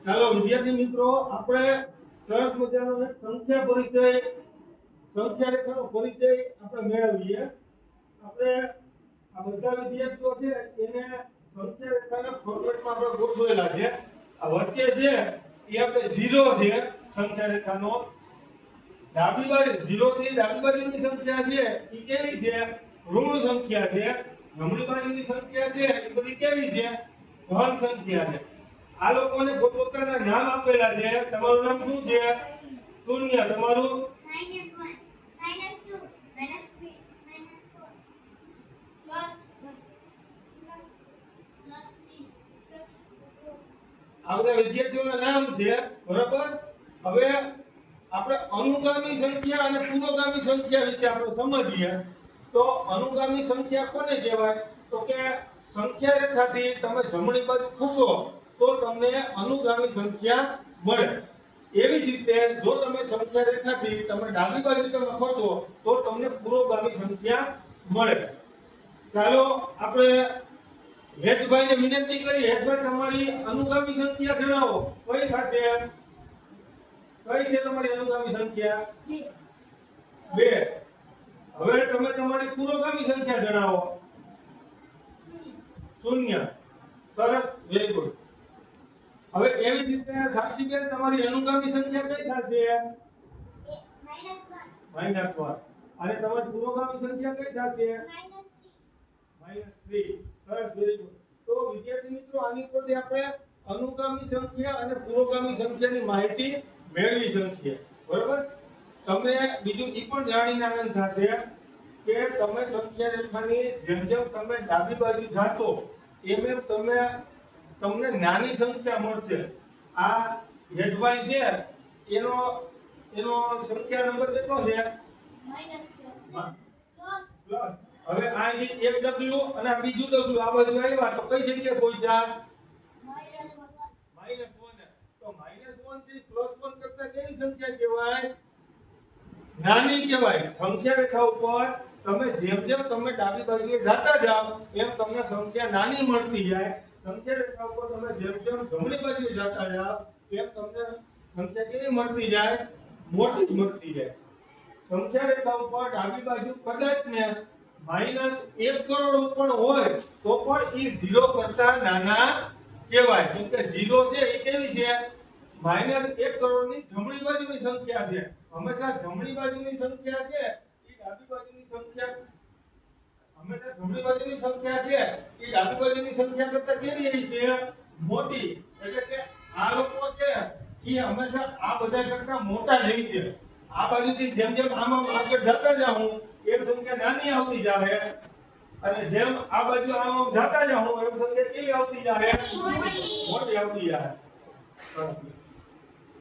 ચાલો વિદ્યાર્થી મિત્રો, આપણે સરસ મજાનો એક સંખ્યા રેખાનો પરિચય આપણે મેળવીએ. આપણે આ બધા વિદ્યાર્થીઓ છે એને સંખ્યા રેખાના ફોર્મેટમાં આપણે ગોઠવેલા છે. આ વચ્ચે છે એ આપણે 0 છે. સંખ્યા રેખાનો ડાબી બાજુ 0 થી ડાબી બાજુની સંખ્યા છે એ કેવી છે? ઋણ સંખ્યા છે. જમણી બાજુની સંખ્યા છે એ બધી કેવી છે? ધન સંખ્યા છે. આ લોકોને પોતપોતાના નામ આપેલા છે. તમારું નામ શું છે? શૂન્ય. તમારું -1 -2 -3 -4 આ બધા વિદ્યાર્થીઓના નામ છે, બરાબર? હવે આપણે અનુગામી સંખ્યા અને પુરોગામી સંખ્યા વિશે આપણે સમજીએ. તો અનુગામી સંખ્યા કોને કહેવાય? તો કે સંખ્યા રેખાથી તમે જમણી બાજુ ખસો તો તમને અનુગામી સંખ્યા મળે. એવી જ રીતે જો તમે સંખ્યા રેખાથી તમે ડાબી બાજુ તમે ખસો તો તમને પુરોગામી સંખ્યા મળે. ચાલો આપણે હેતભાઈને વિનંતી કરી. હેતભાઈ, તમારી અનુગામી સંખ્યા જણાવો. કઈ થશે? કઈ છે તમારી અનુગામી સંખ્યા? 2. હવે તમે તમારી પુરોગામી સંખ્યા જણાવો. 0. સરસ, વેરી ગુડ. હવે એવી જ રીતે સાક્ષીબેન, તમારી અનુગામી સંખ્યા કઈ થશે? -1. અને તમારી પુરોગામી સંખ્યા કઈ થશે? -3. સરસ, વેરી ગુડ. તો વિદ્યાર્થી મિત્રો, આની ઉપરથી આપણે અનુગામી સંખ્યા અને પુરોગામી સંખ્યાની માહિતી મેળવી શકીએ, બરોબર? તમને બીજું એ પણ જાણીને આનંદ થશે કે તમે સંખ્યા રેખાની જેમ જેમ તમે ડાબી બાજુ જાશો એમ એમ તમને નાની સંખ્યા મળશે. આ હેતભાઈ છે એનો સંખ્યા નંબર કેટલો છે? પ્લસ. હવે આ એક ડબલ્યુ અને આ બીજું ડબલ્યુ આ બધું આવ્યા તો કઈ જગ્યાએ પહોંચ્યા? -1. તો -1 થી +1 કરતા કેવી સંખ્યા કહેવાય? નાની કહેવાય. સંખ્યા રેખા ઉપર તમે જેમ જેમ તમે ડાબી બાજુએ જતા જાવ એમ તમને સંખ્યા નાની મળતી જાય. સંખ્યા રેખા ઉપર તમે જેમ જેમ જમણી બાજુએ જતા જાવ એમ તમને સંખ્યા કેવી મળતી જાય? મોટી મળતી જાય. સંખ્યા રેખા ઉપર ડાબી બાજુ કદાચ ને -1 કરોડ પણ હોય તો પણ એ 0 કરતા નાના કહેવાય. કેમ કે 0 છે એ કેવી છે? -1 કરોડની જમણી બાજુની સંખ્યા છે. હંમેશા જમણી બાજુની સંખ્યા છે એ ડાબી બાજુની સંખ્યા કરતા કેવી છે? મોટી. એટલે કે આ લોકો છે એ હંમેશા આ બધા કરતા મોટા રહે છે. આ બાજુથી જેમ જેમ આમ આગળ જતા જાઉં એમ સંખ્યા નાની આવતી જાય અને જેમ આ બાજુ આમ જતા જાઉં એમ સંખ્યા કેવી આવતી જાય? મોટી આવતી જાય.